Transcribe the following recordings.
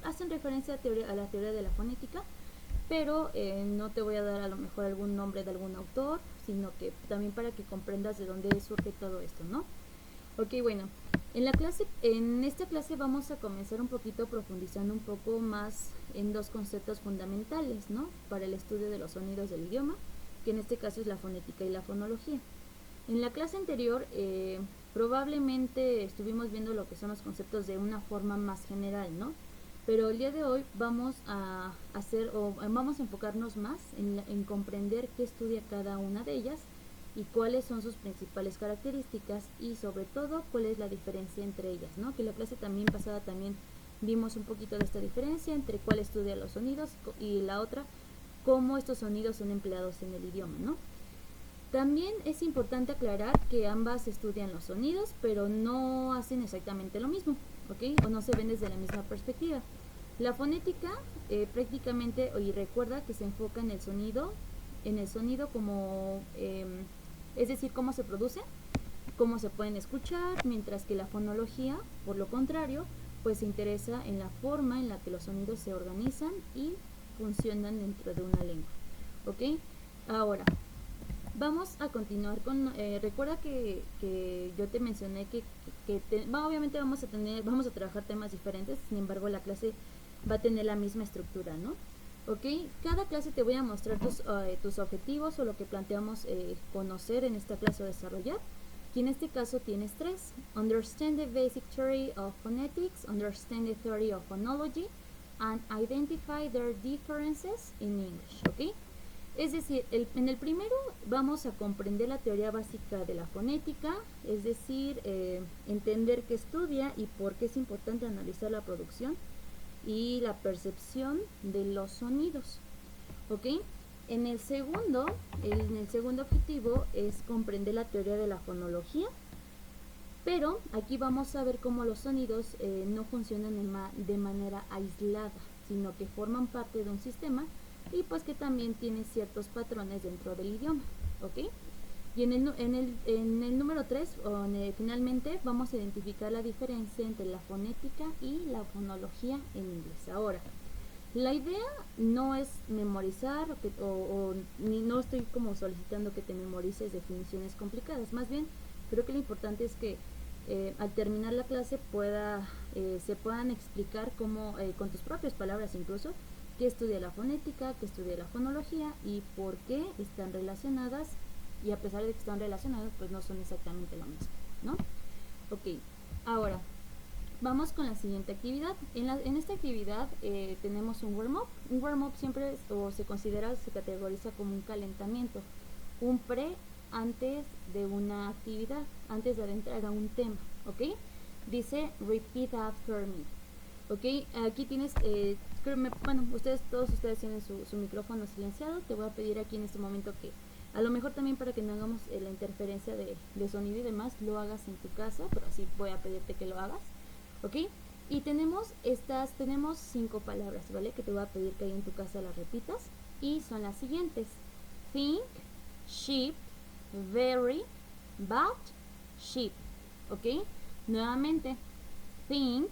hacen referencia a la teoría de la fonética, pero no te voy a dar a lo mejor algún nombre de algún autor, sino que también para que comprendas de dónde surge todo esto, ¿no? Ok, bueno, en esta clase vamos a comenzar un poquito profundizando un poco más en dos conceptos fundamentales, ¿no? Para el estudio de los sonidos del idioma, que en este caso es la fonética y la fonología. En la clase anterior probablemente estuvimos viendo lo que son los conceptos de una forma más general, ¿no? Pero el día de hoy vamos a vamos a enfocarnos más en comprender qué estudia cada una de ellas y cuáles son sus principales características y sobre todo cuál es la diferencia entre ellas, ¿no? Que la clase también pasada también vimos un poquito de esta diferencia entre cuál estudia los sonidos y la otra, cómo estos sonidos son empleados en el idioma, ¿no? También es importante aclarar que ambas estudian los sonidos, pero no hacen exactamente lo mismo, ¿ok? O no se ven desde la misma perspectiva. La fonética prácticamente, y recuerda que se enfoca en el sonido como, es decir, cómo se produce, cómo se pueden escuchar, mientras que la fonología, por lo contrario, pues se interesa en la forma en la que los sonidos se organizan y funcionan dentro de una lengua, ¿ok? Ahora, vamos a continuar con, recuerda que yo te mencioné obviamente vamos a trabajar temas diferentes, sin embargo la clase va a tener la misma estructura, ¿no? Ok, cada clase te voy a mostrar tus objetivos o lo que planteamos conocer en esta clase o desarrollar. Y en este caso tienes tres: Understand the basic theory of phonetics, Understand the theory of phonology, and Identify their differences in English, ¿ok? Es decir, en el primero vamos a comprender la teoría básica de la fonética, es decir, entender qué estudia y por qué es importante analizar la producción y la percepción de los sonidos, ¿ok? En el segundo objetivo es comprender la teoría de la fonología, pero aquí vamos a ver cómo los sonidos no funcionan de manera aislada, sino que forman parte de un sistema y pues que también tiene ciertos patrones dentro del idioma, ¿ok? Y en el número 3, finalmente, vamos a identificar la diferencia entre la fonética y la fonología en inglés. Ahora, la idea no es memorizar ni no estoy como solicitando que te memorices definiciones complicadas, más bien creo que lo importante es que al terminar la clase se puedan explicar cómo, con tus propias palabras incluso, qué estudia la fonética, qué estudia la fonología y por qué están relacionadas, y a pesar de que están relacionadas, pues no son exactamente lo mismo, ¿no? Ok, ahora vamos con la siguiente actividad. En esta actividad tenemos un warm-up. Un warm-up siempre se categoriza como un calentamiento, un pre antes de una actividad, antes de adentrar a un tema, ¿ok? Dice repeat after me. Ok, aquí tienes, todos ustedes tienen su micrófono silenciado. Te voy a pedir aquí en este momento que, a lo mejor también para que no hagamos la interferencia de sonido y demás, lo hagas en tu casa, pero así voy a pedirte que lo hagas, ok. Y tenemos 5 palabras, ¿vale? Que te voy a pedir que ahí en tu casa las repitas, y son las siguientes: think, sheep, very, but, sheep, ok. Nuevamente: think,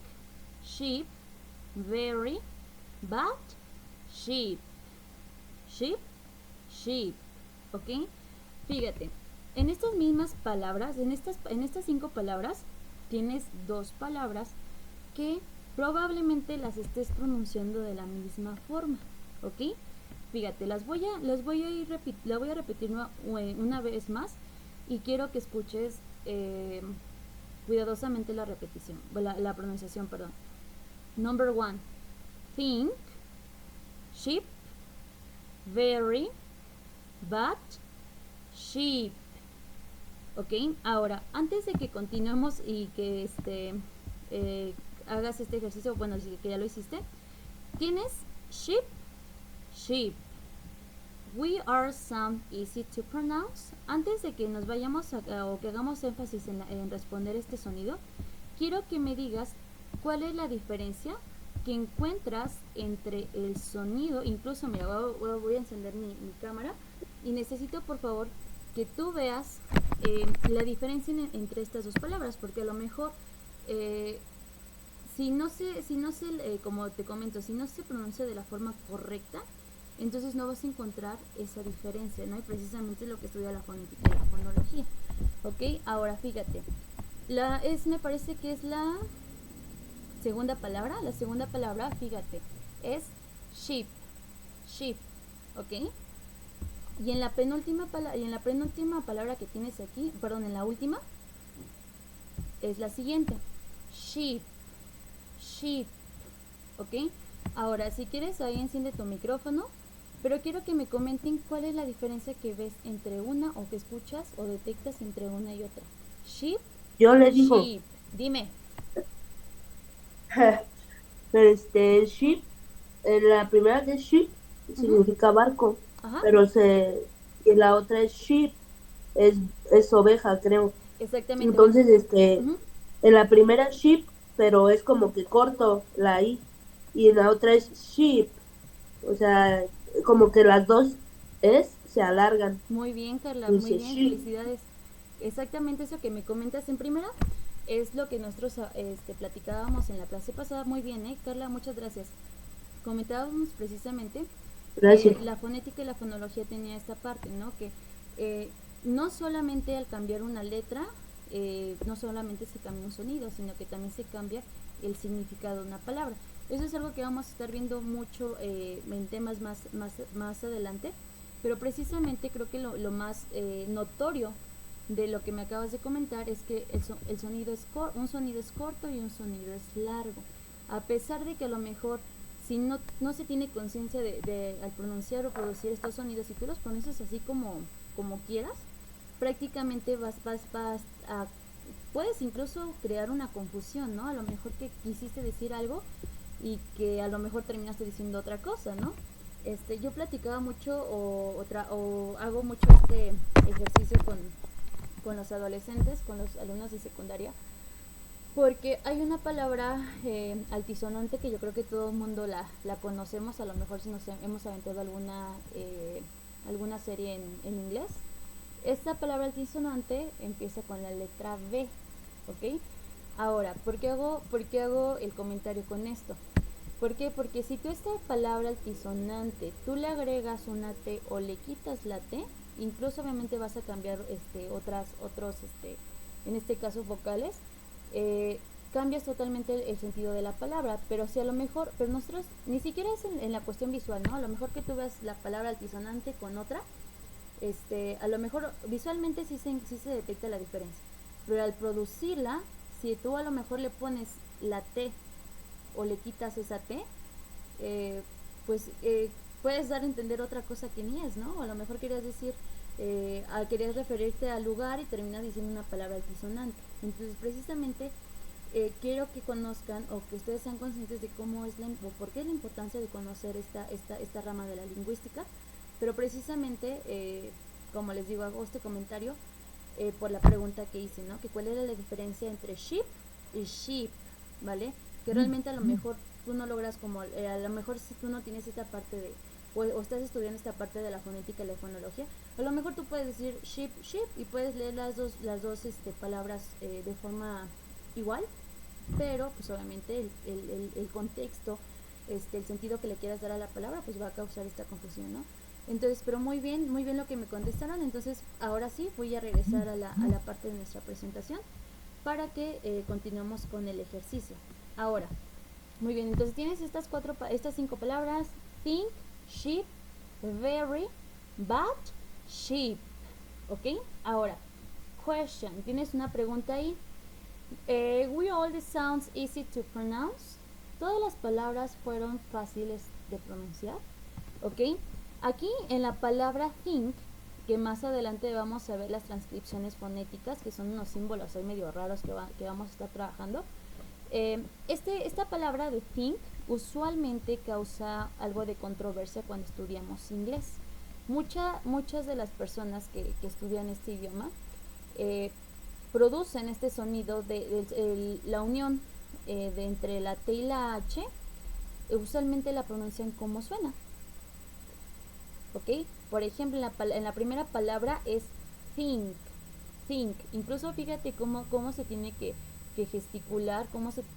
sheep, very, but, sheep, sheep, sheep, ¿ok? Fíjate, en estas mismas palabras, en estas 5 palabras, tienes 2 palabras que probablemente las estés pronunciando de la misma forma, ¿ok? Fíjate, la voy a repetir una vez más, y quiero que escuches cuidadosamente la repetición, la pronunciación, perdón. Number 1, think, sheep, very, but, sheep. Ok, ahora, antes de que continuemos y que hagas este ejercicio, bueno, si que ya lo hiciste, tienes sheep, sheep. We are some easy to pronounce. Antes de que nos vayamos o que hagamos énfasis en responder este sonido, quiero que me digas cuál es la diferencia que encuentras entre el sonido. Incluso, mira, voy a encender mi cámara y necesito, por favor, que tú veas la diferencia entre estas 2 palabras, porque a lo mejor como te comento, si no se pronuncia de la forma correcta, entonces no vas a encontrar esa diferencia, ¿no? Y precisamente es lo que estudia la fonética y la fonología. ¿Ok? Ahora fíjate, me parece que es la segunda palabra. La segunda palabra, fíjate, es sheep. Sheep. ¿Ok? Y en la penúltima palabra que tienes aquí, perdón, en la última, es la siguiente. Sheep. Sheep. ¿Ok? Ahora, si quieres, ahí enciende tu micrófono, pero quiero que me comenten cuál es la diferencia que ves entre una o que escuchas o detectas entre una y otra. Sheep, Yo le digo, sheep. Dime. sheep, la primera que es ship Ujú. significa barco, Ajá. pero y la otra es sheep, es, es oveja, creo. Exactamente, bueno. Entonces, Ujú. en la primera sheep, pero es como que corto la i, y en la otra es sheep, o sea, como que las dos se alargan, Muy bien, Carla, muy dice bien, sheep. felicidades. Exactamente eso que me comentas en primera es lo que nosotros platicábamos en la clase pasada. Muy bien, Carla, muchas gracias. Comentábamos precisamente Gracias. que la fonética y la fonología tenía esta parte, ¿no? Que eh, no solamente al cambiar una letra, no solamente se cambia un sonido, sino que también se cambia el significado de una palabra. Eso es algo que vamos a estar viendo mucho en temas más adelante, pero precisamente creo que lo más notorio de lo que me acabas de comentar es que el sonido un sonido es corto y un sonido es largo. A pesar de que a lo mejor si no se tiene conciencia al pronunciar o producir estos sonidos, si tú los pronuncias así como quieras, prácticamente vas a puedes incluso crear una confusión, ¿no? A lo mejor que quisiste decir algo y que a lo mejor terminaste diciendo otra cosa, ¿no? Yo platicaba mucho o hago mucho este ejercicio con los adolescentes, con los alumnos de secundaria, porque hay una palabra altisonante que yo creo que todo el mundo la conocemos, a lo mejor si nos hemos aventado alguna serie en inglés. Esta palabra altisonante empieza con la letra B, ¿ok? Ahora, ¿por qué hago el comentario con esto? ¿Por qué? Porque si tú esta palabra altisonante, tú le agregas una T o le quitas la T, incluso obviamente vas a cambiar en este caso vocales, eh, cambias totalmente el sentido de la palabra, pero si a lo mejor, pero nosotros ni siquiera es en la cuestión visual, ¿no? A lo mejor que tú ves la palabra altisonante con otra, a lo mejor visualmente sí se detecta la diferencia, pero al producirla, si tú a lo mejor le pones la T o le quitas esa T, eh, pues puedes dar a entender otra cosa que ni es, ¿no? A lo mejor querías decir, querías referirte al lugar y terminas diciendo una palabra altisonante. Entonces, precisamente, quiero que conozcan o que ustedes sean conscientes de cómo es o por qué es la importancia de conocer esta rama de la lingüística, pero precisamente, como les digo, hago este comentario por la pregunta que hice, ¿no? Que cuál era la diferencia entre sheep y sheep, ¿vale? Que realmente a lo mejor tú no logras a lo mejor si tú no tienes esta parte o estás estudiando esta parte de la fonética y la fonología, a lo mejor tú puedes decir sheep, sheep y puedes leer las dos palabras de forma igual, pero pues obviamente el contexto, el sentido que le quieras dar a la palabra, pues va a causar esta confusión, ¿no? Entonces, pero muy bien lo que me contestaron. Entonces, ahora sí voy a regresar a la parte de nuestra presentación para que continuemos con el ejercicio. Ahora, muy bien, entonces tienes estas 5 palabras: think, sheep, very, but, sheep. ¿Ok? Ahora, question. Tienes una pregunta ahí. Were all the sounds easy to pronounce? Todas las palabras fueron fáciles de pronunciar. ¿Ok? Aquí en la palabra think, que más adelante vamos a ver las transcripciones fonéticas, que son unos símbolos ahí medio raros que vamos a estar trabajando. Esta palabra de think usualmente causa algo de controversia cuando estudiamos inglés. Muchas de las personas que estudian este idioma eh, producen este sonido de la unión entre la T y la H, usualmente la pronuncian como suena. ¿Ok? Por ejemplo, en la primera palabra es think, think. Incluso fíjate cómo se tiene que gesticular,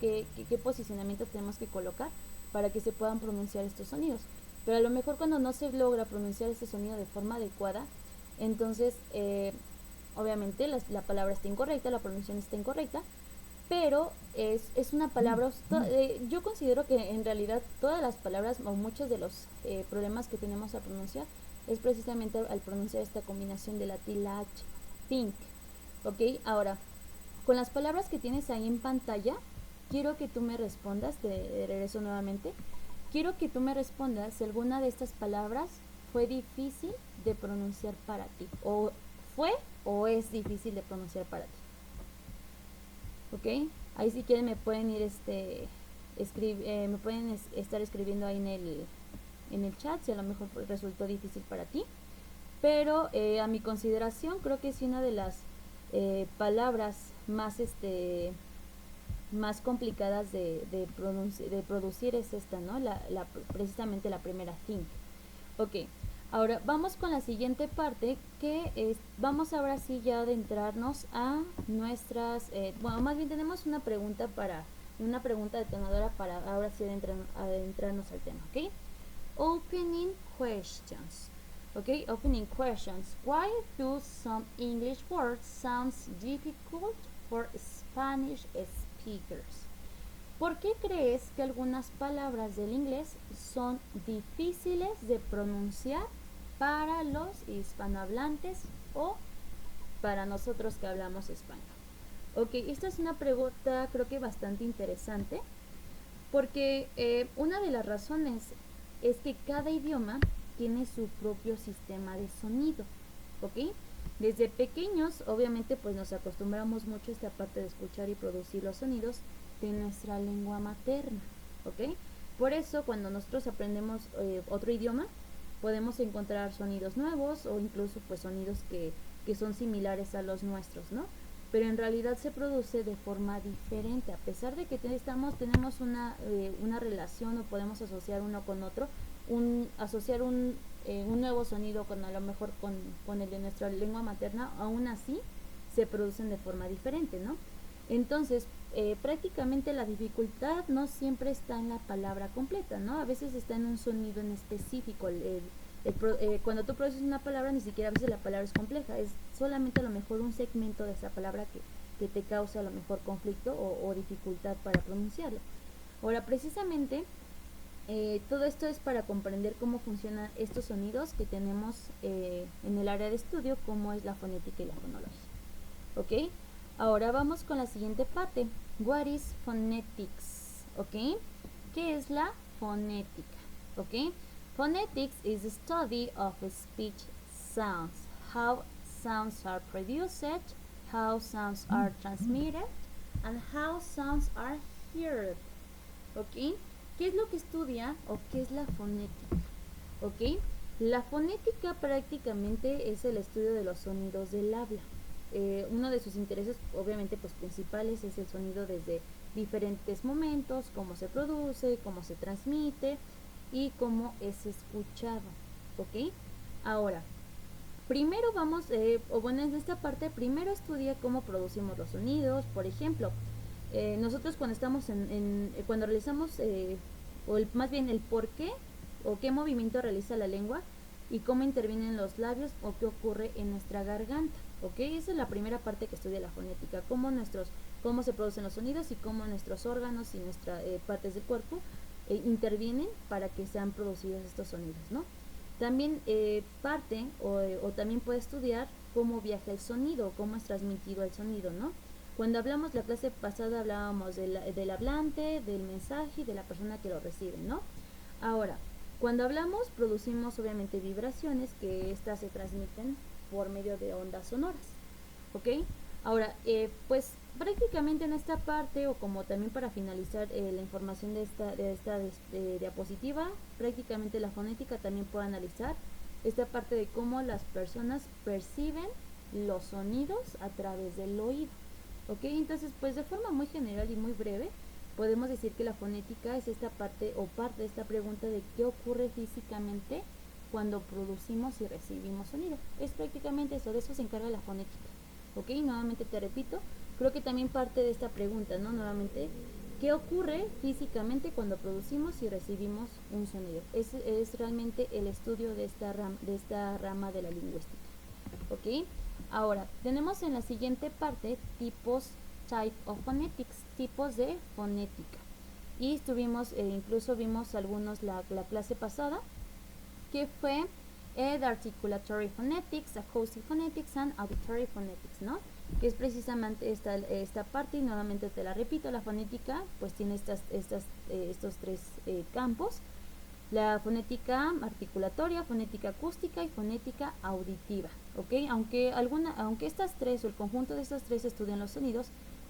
qué posicionamientos tenemos que colocar para que se puedan pronunciar estos sonidos. Pero a lo mejor cuando no se logra pronunciar este sonido de forma adecuada, entonces obviamente la palabra está incorrecta, la pronunciación está incorrecta, pero es una palabra, yo considero que en realidad todas las palabras o muchos de los problemas que tenemos a pronunciar es precisamente al pronunciar esta combinación de la T y la H, think, ¿ok? Ahora, con las palabras que tienes ahí en pantalla, quiero que tú me respondas, de regreso nuevamente, quiero que tú me respondas si alguna de estas palabras fue difícil de pronunciar para ti, o fue o es difícil de pronunciar para ti. ¿Ok? Ahí si quieren me pueden ir me pueden estar escribiendo ahí en el chat si a lo mejor resultó difícil para ti. Pero a mi consideración creo que es una de las palabras más complicadas de producir es esta, ¿no? Precisamente la primera, think. Ok, ahora vamos con la siguiente parte que vamos ahora sí ya a adentrarnos a nuestras, bueno, más bien tenemos una pregunta detonadora para ahora sí adentrarnos al tema, ¿ok? Opening questions. Okay, opening questions. Why do some English words sound difficult for Spanish speakers? ¿Por qué crees que algunas palabras del inglés son difíciles de pronunciar para los hispanohablantes o para nosotros que hablamos español? Ok, esta es una pregunta creo que bastante interesante porque una de las razones es que cada idioma tiene su propio sistema de sonido, ¿ok? Desde pequeños, obviamente, pues nos acostumbramos mucho a esta parte de escuchar y producir los sonidos de nuestra lengua materna, ¿ok? Por eso, cuando nosotros aprendemos otro idioma, podemos encontrar sonidos nuevos o incluso pues sonidos que son similares a los nuestros, ¿no? Pero en realidad se produce de forma diferente, a pesar de que tenemos una relación o podemos asociar uno con otro, asociar un nuevo sonido con a lo mejor con el de nuestra lengua materna, aún así se producen de forma diferente, ¿no? Entonces, prácticamente la dificultad no siempre está en la palabra completa, ¿no? A veces está en un sonido en específico. Cuando tú produces una palabra, ni siquiera a veces la palabra es compleja, es solamente a lo mejor un segmento de esa palabra que te causa a lo mejor conflicto o dificultad para pronunciarlo. Ahora, precisamente, todo esto es para comprender cómo funcionan estos sonidos que tenemos en el área de estudio, como es la fonética y la fonología. ¿Ok? Ahora vamos con la siguiente parte. What is phonetics? ¿Ok? ¿Qué es la fonética? ¿Ok? Phonetics is the study of speech sounds, how sounds are produced, how sounds are transmitted, and how sounds are heard. ¿Ok? ¿Qué es lo que estudia o qué es la fonética? ¿Ok? La fonética prácticamente es el estudio de los sonidos del habla. Uno de sus intereses, obviamente, pues principales es el sonido desde diferentes momentos, cómo se produce, cómo se transmite y cómo es escuchado, ¿ok? Ahora, primero vamos, en esta parte, primero estudia cómo producimos los sonidos. Por ejemplo, nosotros cuando estamos cuando realizamos, más bien el por qué o qué movimiento realiza la lengua y cómo intervienen los labios o qué ocurre en nuestra garganta, ¿ok? Esa es la primera parte que estudia la fonética, cómo se producen los sonidos y cómo nuestros órganos y nuestras partes del cuerpo intervienen para que sean producidos estos sonidos, ¿no? También o también puede estudiar cómo viaja el sonido, cómo es transmitido el sonido, ¿no? Cuando hablamos la clase pasada hablábamos del hablante, del mensaje y de la persona que lo recibe, ¿no? Ahora, cuando hablamos producimos obviamente vibraciones que estas se transmiten por medio de ondas sonoras, ¿ok? Ahora, pues prácticamente en esta parte o como también para finalizar la información de esta diapositiva, prácticamente la fonética también puede analizar esta parte de cómo las personas perciben los sonidos a través del oído, ¿ok? Entonces, pues de forma muy general y muy breve, podemos decir que la fonética es esta parte o parte de esta pregunta de qué ocurre físicamente cuando producimos y recibimos sonido. Es prácticamente eso, de eso se encarga la fonética. ¿Ok? Nuevamente te repito, creo que también parte de esta pregunta, ¿no? Nuevamente, ¿qué ocurre físicamente cuando producimos y recibimos un sonido? Es realmente el estudio de esta rama de la lingüística, ¿ok? Ahora, tenemos en la siguiente parte tipos, type of phonetics, tipos de fonética. Y estuvimos, incluso vimos algunos la clase pasada, que fue the articulatory phonetics, acoustic phonetics and auditory phonetics, ¿no? Que es precisamente esta parte, y nuevamente te la repito, la fonética pues tiene estos tres campos: la fonética articulatoria, fonética acústica y fonética auditiva, ¿ok? Aunque estas tres, o el conjunto de estas tres, estudian los sonidos,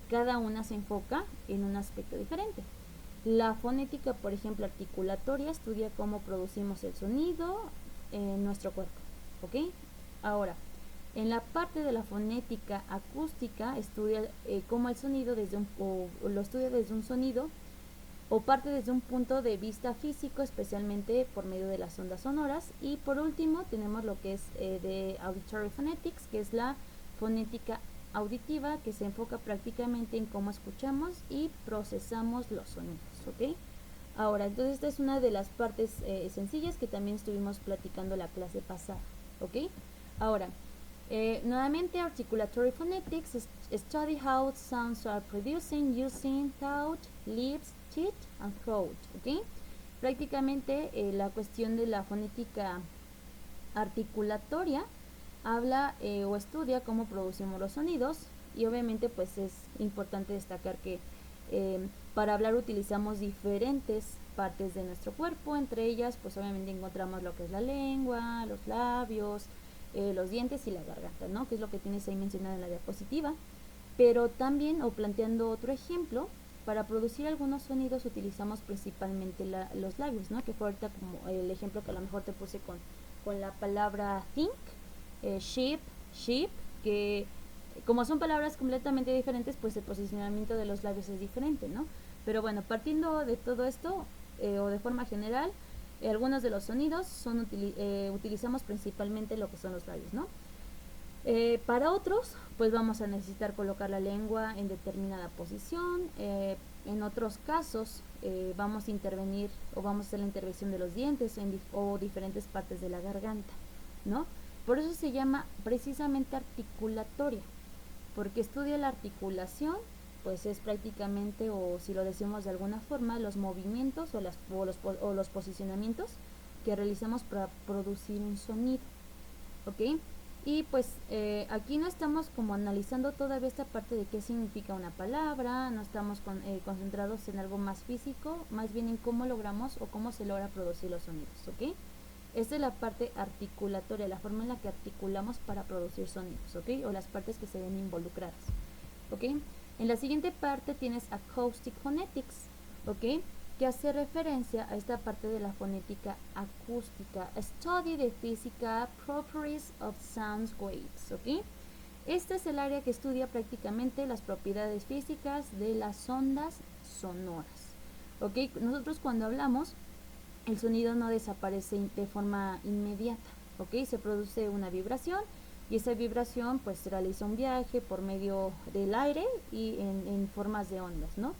cada una se enfoca en un aspecto diferente. La fonética, por ejemplo, articulatoria, estudia cómo producimos el sonido en nuestro cuerpo, ¿ok? Ahora, en la parte de la fonética acústica, estudia cómo el sonido lo estudia desde un sonido, o parte desde un punto de vista físico, especialmente por medio de las ondas sonoras. Y por último tenemos lo que es de auditory phonetics, que es la fonética auditiva, que se enfoca prácticamente en cómo escuchamos y procesamos los sonidos, ¿ok? Ahora, entonces esta es una de las partes sencillas que también estuvimos platicando la clase pasada, ¿ok? Ahora, nuevamente, articulatory phonetics study how sounds are producing using thought, lips, teeth and throat, ¿ok? Prácticamente la cuestión de la fonética articulatoria habla o estudia cómo producimos los sonidos, y obviamente pues es importante destacar que para hablar utilizamos diferentes partes de nuestro cuerpo. Entre ellas pues obviamente encontramos lo que es la lengua, los labios, los dientes y la garganta, ¿no? Que es lo que tienes ahí mencionado en la diapositiva. Pero también, o planteando otro ejemplo, para producir algunos sonidos utilizamos principalmente los labios, ¿no? Que fue ahorita como el ejemplo que a lo mejor te puse con la palabra think, sheep, que como son palabras completamente diferentes, pues el posicionamiento de los labios es diferente, ¿no? Pero bueno, partiendo de todo esto, o de forma general, algunos de los sonidos utilizamos principalmente lo que son los labios, ¿no? Para otros, pues vamos a necesitar colocar la lengua en determinada posición. En otros casos, vamos a intervenir o vamos a hacer la intervención de los dientes o diferentes partes de la garganta, ¿no? Por eso se llama precisamente articulatoria, porque estudia la articulación, pues es prácticamente, o si lo decimos de alguna forma, los movimientos o los posicionamientos que realizamos para producir un sonido, ¿ok? Y pues aquí no estamos como analizando todavía esta parte de qué significa una palabra, no estamos concentrados en algo más físico, más bien en cómo logramos o cómo se logra producir los sonidos, ¿ok? Esta es la parte articulatoria, la forma en la que articulamos para producir sonidos, ¿ok? O las partes que se ven involucradas, ¿ok? En la siguiente parte tienes acoustic phonetics, ¿ok? Que hace referencia a esta parte de la fonética acústica, study the physical properties of sound waves, ¿ok? Este es el área que estudia prácticamente las propiedades físicas de las ondas sonoras, ¿ok? Nosotros cuando hablamos, el sonido no desaparece de forma inmediata, ¿ok? Se produce una vibración, y esa vibración pues realiza un viaje por medio del aire y en formas de ondas, ¿no?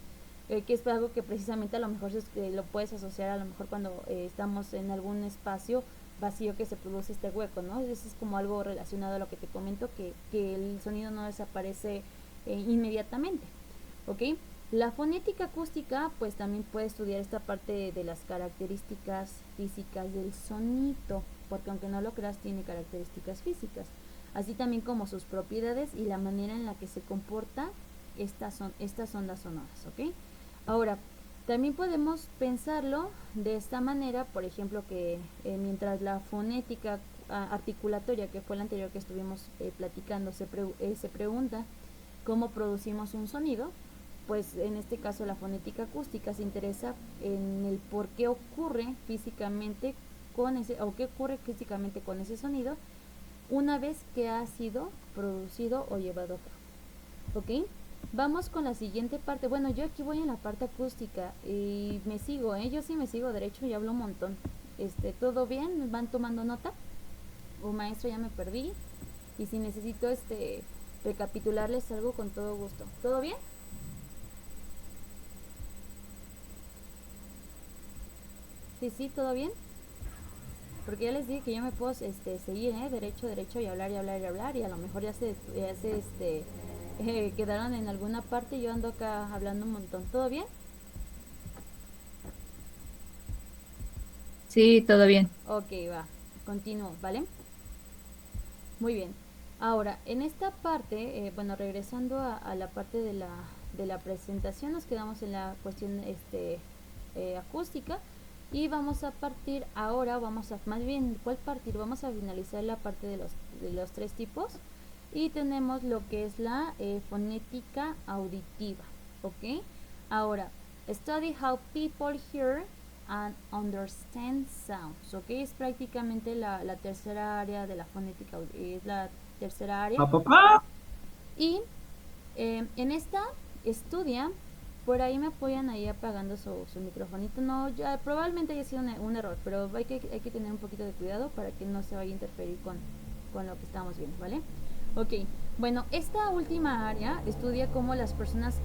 Que es algo que precisamente a lo mejor lo puedes asociar a lo mejor cuando estamos en algún espacio vacío, que se produce este hueco, ¿no? Eso es como algo relacionado a lo que te comento, que el sonido no desaparece inmediatamente, ¿ok? La fonética acústica pues también puede estudiar esta parte de las características físicas del sonido, porque aunque no lo creas tiene características físicas, así también como sus propiedades y la manera en la que se comporta estas ondas sonoras, ¿ok? Ahora, también podemos pensarlo de esta manera, por ejemplo, que mientras la fonética articulatoria, que fue la anterior que estuvimos platicando, se pregunta cómo producimos un sonido, pues en este caso la fonética acústica se interesa en el por qué ocurre físicamente con ese sonido una vez que ha sido producido o llevado a cabo, ¿ok? Vamos con la siguiente parte. Bueno, yo aquí voy en la parte acústica y me sigo, yo sí me sigo derecho y hablo un montón. ¿Todo bien? ¿Van tomando nota? O maestro, ya me perdí. Y si necesito recapitularles algo con todo gusto. ¿Todo bien? Sí, todo bien. Porque ya les dije que yo me puedo seguir, derecho y hablar y hablar y hablar y a lo mejor ya se quedaron en alguna parte y yo ando acá hablando un montón. ¿Todo bien? Sí, todo bien. Ok, va. Continúo, ¿vale? Muy bien. Ahora, en esta parte, bueno, regresando a la parte de la presentación, nos quedamos en la cuestión acústica y vamos a partir ahora, más bien, ¿cuál partir? Vamos a finalizar la parte de los tres tipos y tenemos lo que es la fonética auditiva, ¿ok? Ahora, study how people hear and understand sounds, ¿ok? Es prácticamente la tercera área de la fonética, es la tercera área. Papá. Y en esta estudia, por ahí me apoyan ahí apagando su microfonito. No, ya probablemente haya sido un error, pero hay que tener un poquito de cuidado para que no se vaya a interferir con lo que estamos viendo, ¿vale? Ok, bueno, esta última área estudia cómo las personas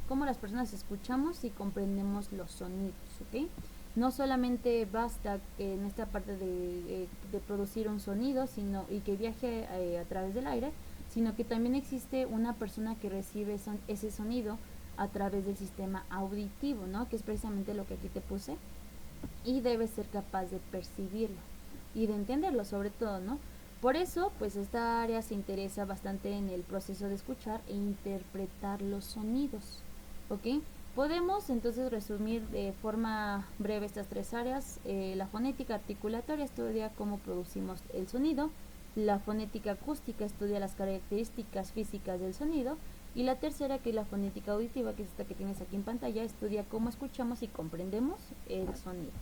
cómo las personas escuchamos y comprendemos los sonidos, ¿ok? No solamente basta que en esta parte de producir un sonido y que viaje a través del aire, sino que también existe una persona que recibe ese sonido a través del sistema auditivo, ¿no? Que es precisamente lo que aquí te puse, y debe ser capaz de percibirlo y de entenderlo sobre todo, ¿no? Por eso, pues esta área se interesa bastante en el proceso de escuchar e interpretar los sonidos, ¿ok? Podemos entonces resumir de forma breve estas tres áreas. La fonética articulatoria estudia cómo producimos el sonido, la fonética acústica estudia las características físicas del sonido y la tercera, que es la fonética auditiva, que es esta que tienes aquí en pantalla, estudia cómo escuchamos y comprendemos el sonido,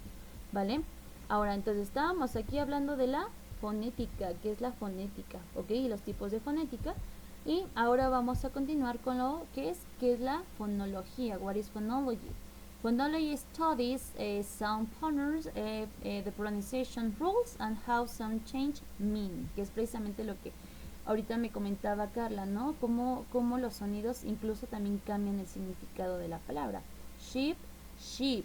¿vale? Ahora, entonces estábamos aquí hablando de la fonética, que es la fonética, ¿ok? Y los tipos de fonética. Y ahora vamos a continuar con lo que es la fonología. What is phonology? Phonology studies sound patterns, the pronunciation rules, and how some change meaning, que es precisamente lo que ahorita me comentaba Carla, ¿no? Cómo los sonidos incluso también cambian el significado de la palabra. Sheep, sheep,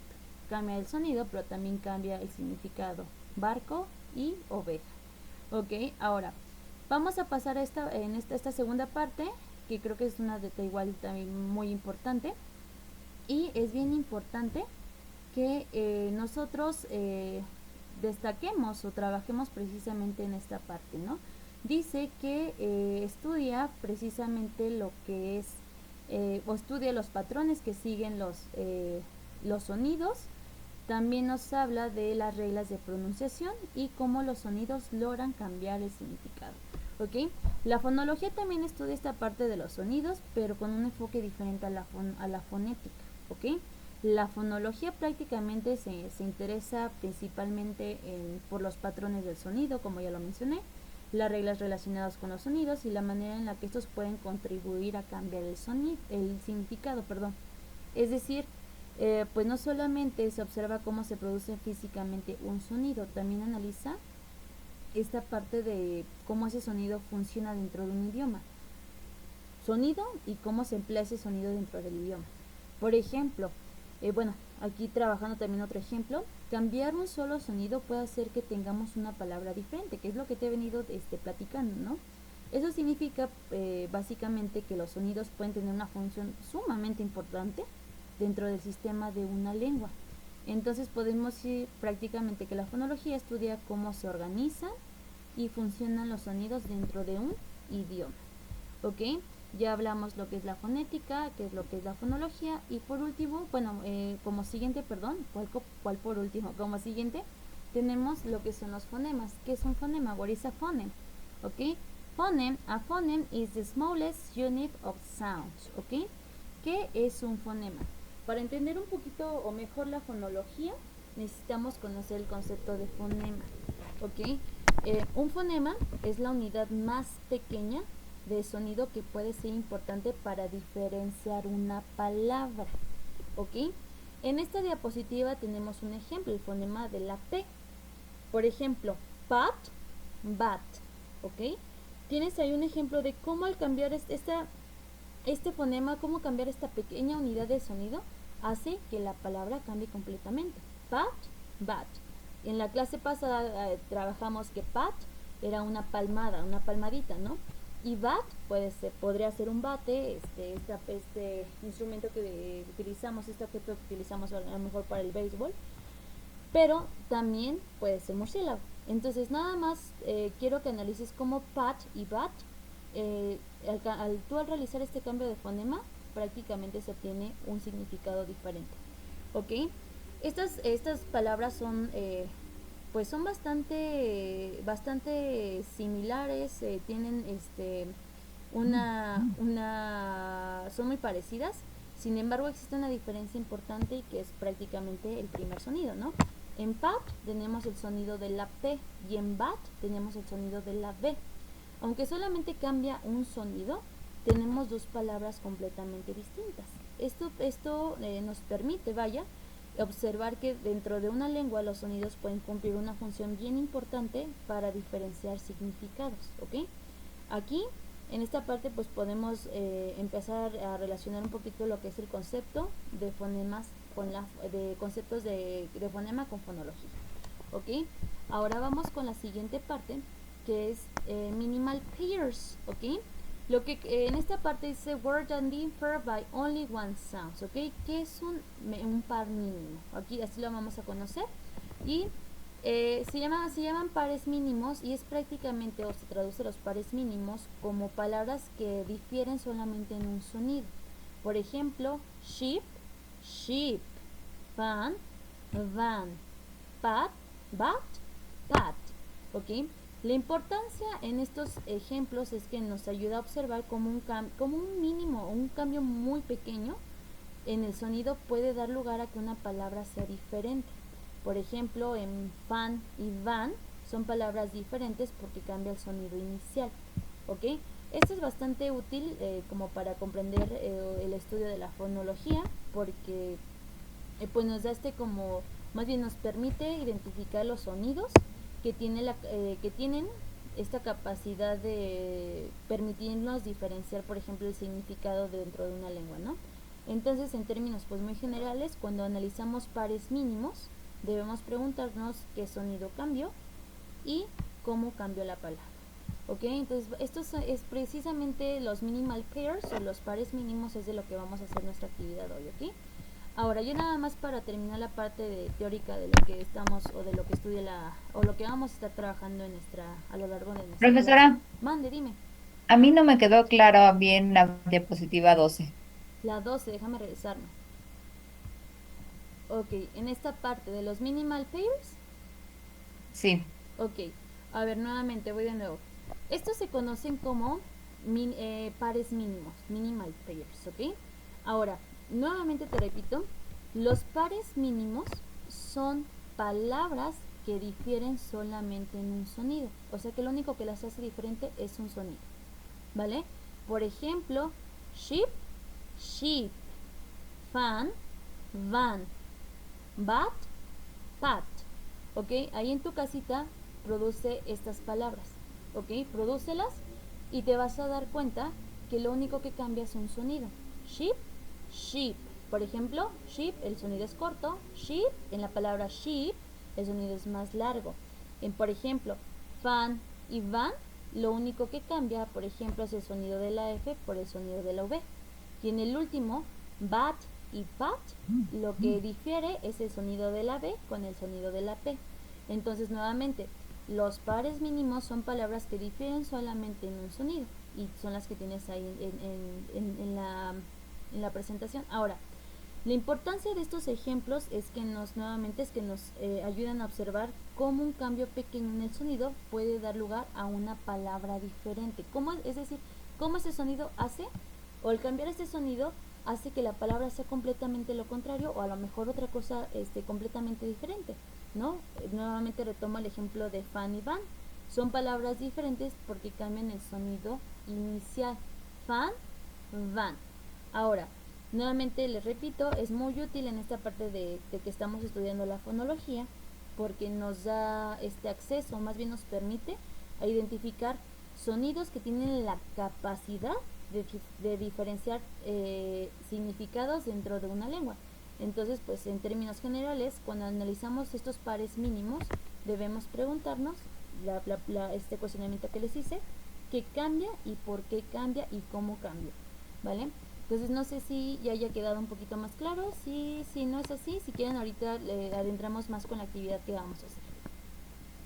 cambia el sonido, pero también cambia el significado. Barco y oveja. Ok, ahora vamos a pasar a esta segunda parte, que creo que es una de igual también muy importante. Y es bien importante que nosotros destaquemos o trabajemos precisamente en esta parte, ¿no? Dice que estudia precisamente lo que es, o estudia los patrones que siguen los sonidos. También nos habla de las reglas de pronunciación y cómo los sonidos logran cambiar el significado. ¿Ok? La fonología también estudia esta parte de los sonidos, pero con un enfoque diferente a la fonética. ¿Ok? La fonología prácticamente se interesa principalmente por los patrones del sonido, como ya lo mencioné, las reglas relacionadas con los sonidos y la manera en la que estos pueden contribuir a cambiar el significado, perdón. Es decir, pues no solamente se observa cómo se produce físicamente un sonido, también analiza esta parte de cómo ese sonido funciona dentro de un idioma. Sonido y cómo se emplea ese sonido dentro del idioma. Por ejemplo, aquí trabajando también otro ejemplo, cambiar un solo sonido puede hacer que tengamos una palabra diferente, que es lo que te he venido platicando, ¿no? Eso significa básicamente que los sonidos pueden tener una función sumamente importante dentro del sistema de una lengua. Entonces podemos decir prácticamente que la fonología estudia cómo se organizan y funcionan los sonidos dentro de un idioma. ¿Ok? Ya hablamos lo que es la fonética, que es lo que es la fonología, y por último, como siguiente, ¿cuál por último? Como siguiente tenemos lo que son los fonemas. ¿Qué es un fonema? What is a phoneme? ¿Ok? A phoneme is the smallest unit of sound. ¿Ok? ¿Qué es un fonema? Para entender un poquito o mejor la fonología, necesitamos conocer el concepto de fonema. ¿Ok? Un fonema es la unidad más pequeña de sonido que puede ser importante para diferenciar una palabra. ¿Ok? En esta diapositiva tenemos un ejemplo, el fonema de la P. Por ejemplo, pat, bat. ¿Ok? tienes ahí un ejemplo de cómo al cambiar este fonema, cómo cambiar esta pequeña unidad de sonido hace que la palabra cambie completamente. Pat, bat. En la clase pasada trabajamos que pat era una palmada, una palmadita, ¿no? Y bat podría ser un bate, este instrumento que utilizamos, este objeto que utilizamos a lo mejor para el béisbol, pero también puede ser murciélago. Entonces nada más quiero que analices cómo pat y bat, tú al realizar este cambio de fonema, prácticamente se obtiene un significado diferente. ¿Ok? Estas palabras son pues son bastante similares, tienen son muy parecidas. Sin embargo, existe una diferencia importante y que es prácticamente el primer sonido, ¿no? En pat tenemos el sonido de la P y en bat tenemos el sonido de la B. Aunque solamente cambia un sonido, tenemos dos palabras completamente distintas. Esto nos permite, observar que dentro de una lengua los sonidos pueden cumplir una función bien importante para diferenciar significados, ¿ok? Aquí, en esta parte, pues podemos empezar a relacionar un poquito lo que es el concepto de fonemas de conceptos de fonema con fonología, ¿ok? Ahora vamos con la siguiente parte, que es minimal pairs, ¿ok? Lo que en esta parte dice word and differ by only one sound, ¿ok? Que es un par mínimo. Aquí así lo vamos a conocer. Y se llaman pares mínimos y es prácticamente, o se traduce los pares mínimos como palabras que difieren solamente en un sonido. Por ejemplo, sheep, sheep, van, van, pat, bat, pat, ¿ok? La importancia en estos ejemplos es que nos ayuda a observar como un mínimo o un cambio muy pequeño en el sonido puede dar lugar a que una palabra sea diferente. Por ejemplo, en fan y van son palabras diferentes porque cambia el sonido inicial, ¿ok? Esto es bastante útil como para comprender el estudio de la fonología porque pues nos da más bien nos permite identificar los sonidos que tienen esta capacidad de permitirnos diferenciar, por ejemplo, el significado dentro de una lengua, ¿no? Entonces, en términos pues muy generales, cuando analizamos pares mínimos, debemos preguntarnos qué sonido cambió y cómo cambió la palabra. ¿Ok? Entonces, esto es precisamente los minimal pairs o los pares mínimos, es de lo que vamos a hacer nuestra actividad hoy, ¿ok? Ahora, ya nada más para terminar la parte teórica de lo que estamos o de lo que estudia o lo que vamos a estar trabajando a lo largo de nuestra clase. Profesora, Mande, dime. a mí no me quedó claro bien la diapositiva 12. La 12, déjame revisarme. Ok, en esta parte de los minimal pairs. Sí. Ok, a ver, nuevamente, voy de nuevo. Estos se conocen como pares mínimos, minimal pairs, ¿ok? Ahora, nuevamente te repito, los pares mínimos son palabras que difieren solamente en un sonido. O sea que lo único que las hace diferente es un sonido, ¿vale? Por ejemplo, sheep, sheep, fan, van, bat, pat. ¿Ok? Ahí en tu casita produce estas palabras. ¿Ok? Prodúcelas y te vas a dar cuenta que lo único que cambia es un sonido. Sheep, sheep. Por ejemplo, sheep, el sonido es corto. Sheep, en la palabra sheep, el sonido es más largo. Por ejemplo, fan y van, lo único que cambia, por ejemplo, es el sonido de la F por el sonido de la V. Y en el último, bat y pat, lo que difiere es el sonido de la B con el sonido de la P. Entonces, nuevamente, los pares mínimos son palabras que difieren solamente en un sonido y son las que tienes ahí en la presentación. Ahora, la importancia de estos ejemplos es que nos ayudan a observar cómo un cambio pequeño en el sonido puede dar lugar a una palabra diferente. Es decir, cómo ese sonido hace, o al cambiar este sonido, hace que la palabra sea completamente lo contrario o a lo mejor otra cosa completamente diferente, ¿no? Nuevamente retomo el ejemplo de fan y van. Son palabras diferentes porque cambian el sonido inicial. Fan, van. Ahora, nuevamente les repito, es muy útil en esta parte de que estamos estudiando la fonología porque nos da este acceso, más bien nos permite a identificar sonidos que tienen la capacidad de diferenciar significados dentro de una lengua. Entonces, pues en términos generales, cuando analizamos estos pares mínimos, debemos preguntarnos este cuestionamiento que les hice, qué cambia y por qué cambia y cómo cambia, ¿vale? Entonces no sé si ya haya quedado un poquito más claro. Si no es así, si quieren ahorita le adentramos más con la actividad que vamos a hacer.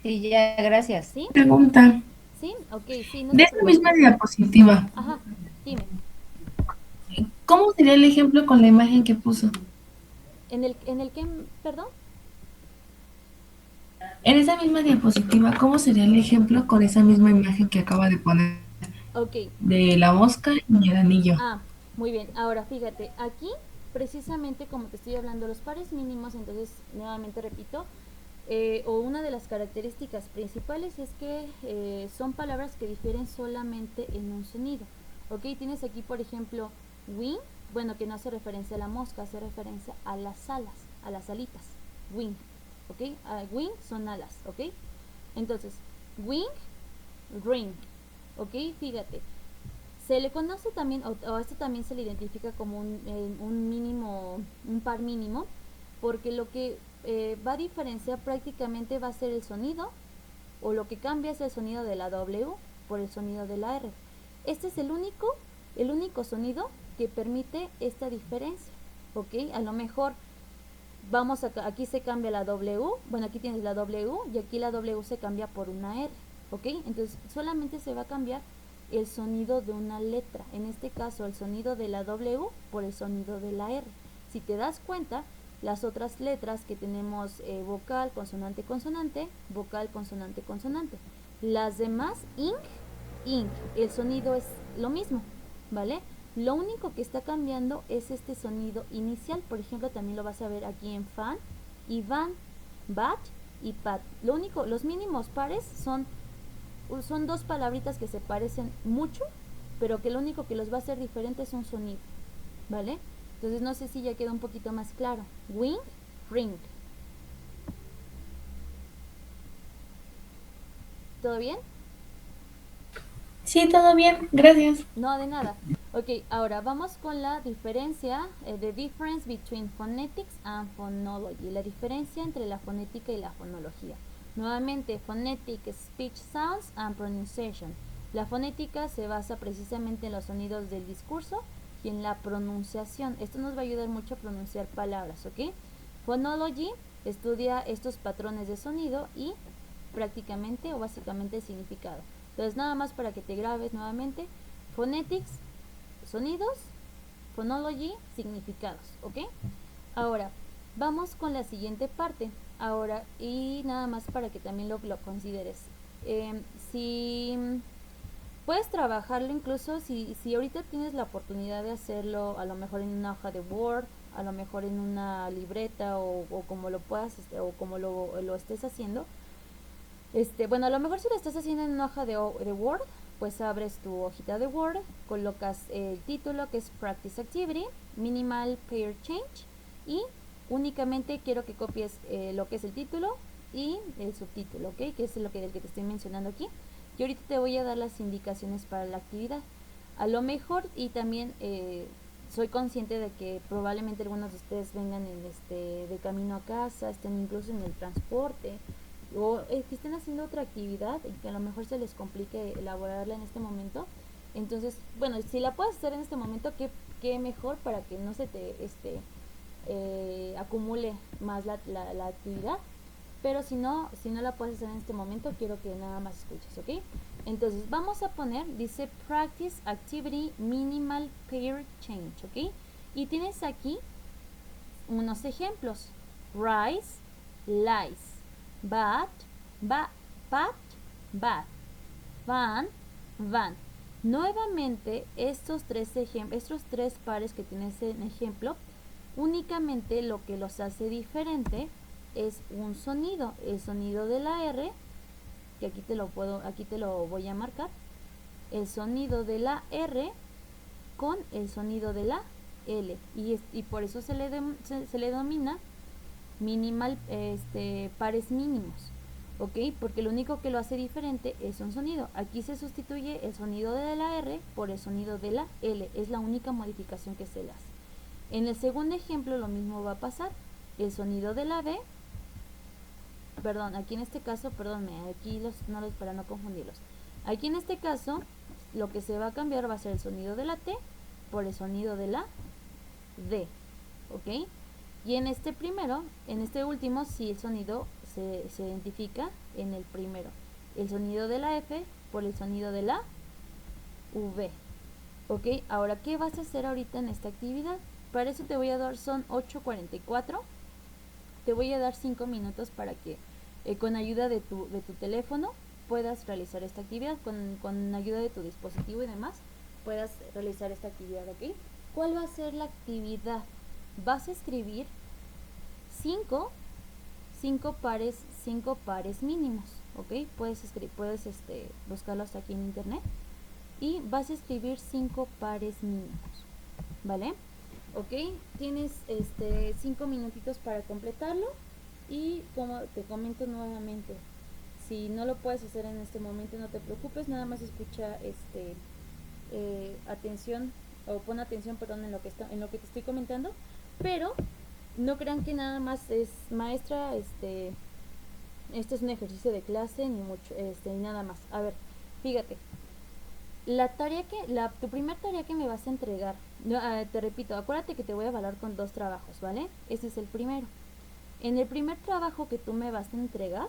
Sí, ya, gracias. ¿Sí? Pregunta. ¿Sí? Ok, sí, no De se esa preocupen. misma diapositiva, Ajá, dime. ¿cómo sería el ejemplo con la imagen que puso? ¿En el que, perdón? En esa misma diapositiva, ¿cómo sería el ejemplo con esa misma imagen que acaba de poner Ok. de la mosca y el anillo? Ah, muy bien. Ahora fíjate, aquí precisamente como te estoy hablando los pares mínimos, entonces nuevamente repito, o una de las características principales es que son palabras que difieren solamente en un sonido. Ok, tienes aquí por ejemplo wing, bueno, que no hace referencia a la mosca, hace referencia a las alas, a las alitas. Wing, ok, wing son alas, ok. Entonces, wing, ring, ok, fíjate. Se le conoce también, o esto también se le identifica como un mínimo, un par mínimo, porque lo que va a diferenciar prácticamente va a ser el sonido, o lo que cambia es el sonido de la W por el sonido de la R. Este es el único sonido que permite esta diferencia, ¿ok? A lo mejor vamos a, aquí se cambia la W, bueno, aquí tienes la W y aquí la W se cambia por una R, ¿ok? Entonces solamente se va a cambiar el sonido de una letra, en este caso el sonido de la W por el sonido de la R. Si te das cuenta, las otras letras que tenemos vocal, consonante, consonante, vocal, consonante, consonante. Las demás, ing, ing, el sonido es lo mismo, ¿vale? Lo único que está cambiando es este sonido inicial. Por ejemplo, también lo vas a ver aquí en fan y van, bat y pat. Lo único, los mínimos pares son dos palabritas que se parecen mucho, pero que lo único que los va a hacer diferente es un sonido, ¿vale? Entonces no sé si ya queda un poquito más claro. Wing, ring. ¿Todo bien? Sí, todo bien, gracias. No, de nada. Ok, ahora vamos con la diferencia, the difference between phonetics and phonology, la diferencia entre la fonética y la fonología. Nuevamente, phonetic speech sounds and pronunciation. La fonética se basa precisamente en los sonidos del discurso y en la pronunciación. Esto nos va a ayudar mucho a pronunciar palabras, ¿ok? Phonology estudia estos patrones de sonido y prácticamente o básicamente el significado. Entonces nada más para que te grabes nuevamente, phonetics, sonidos, phonology, significados, ¿ok? Ahora, vamos con la siguiente parte. Ahora, y nada más para que también lo consideres. Si puedes trabajarlo incluso si ahorita tienes la oportunidad de hacerlo, a lo mejor en una hoja de Word, a lo mejor en una libreta o como lo puedas, o como lo estés haciendo. Bueno, a lo mejor si lo estás haciendo en una hoja de Word, pues abres tu hojita de Word, colocas el título que es Practice Activity, Minimal Pair Change y únicamente quiero que copies lo que es el título y el subtítulo, ¿ok? Que es lo del que te estoy mencionando aquí. Y ahorita te voy a dar las indicaciones para la actividad. A lo mejor, y también soy consciente de que probablemente algunos de ustedes vengan de camino a casa, estén incluso en el transporte, o que estén haciendo otra actividad y que a lo mejor se les complique elaborarla en este momento. Entonces, bueno, si la puedes hacer en este momento, qué mejor para que no se te acumule más la actividad. Pero si no la puedes hacer en este momento, quiero que nada más escuches, ¿ok? Entonces vamos a poner, dice Practice Activity Minimal Pair Change, ¿ok? Y tienes aquí unos ejemplos. Rise, lies, bat, pat, bat, van, van. Nuevamente, estos tres pares que tienes en ejemplo, únicamente lo que los hace diferente es un sonido, el sonido de la R, que aquí te lo voy a marcar, el sonido de la R con el sonido de la L, y por eso se le denomina minimal, pares mínimos. ¿ok? Porque lo único que lo hace diferente es un sonido. Aquí se sustituye el sonido de la R por el sonido de la L. Es la única modificación que se le hace. En el segundo ejemplo lo mismo va a pasar. El sonido de la B, perdón, aquí en este caso, perdónme, aquí para no confundirlos. Aquí en este caso, lo que se va a cambiar va a ser el sonido de la T por el sonido de la D, ¿ok? Y en este primero, en este último, sí el sonido se identifica en el primero. El sonido de la F por el sonido de la V. ¿Ok? Ahora, ¿qué vas a hacer ahorita en esta actividad? Para eso te voy a dar, son 8:44. Te voy a dar 5 minutos para que con ayuda de tu teléfono puedas realizar esta actividad, con ayuda de tu dispositivo y demás, puedas realizar esta actividad, ¿ok? ¿Cuál va a ser la actividad? Vas a escribir 5 pares mínimos, ¿ok? Puedes buscarlos aquí en internet y vas a escribir 5 pares mínimos, ¿vale? ¿Ok? Tienes 5 minutitos para completarlo y como te comento nuevamente, si no lo puedes hacer en este momento no te preocupes, nada más escucha atención o pon atención, perdón, en lo que te estoy comentando, pero no crean que nada más es maestra, este es un ejercicio de clase ni mucho, ni nada más. A ver, fíjate, tu primer tarea que me vas a entregar, te repito, acuérdate que te voy a evaluar con 2 trabajos, ¿vale? Ese es el primero. En el primer trabajo que tú me vas a entregar,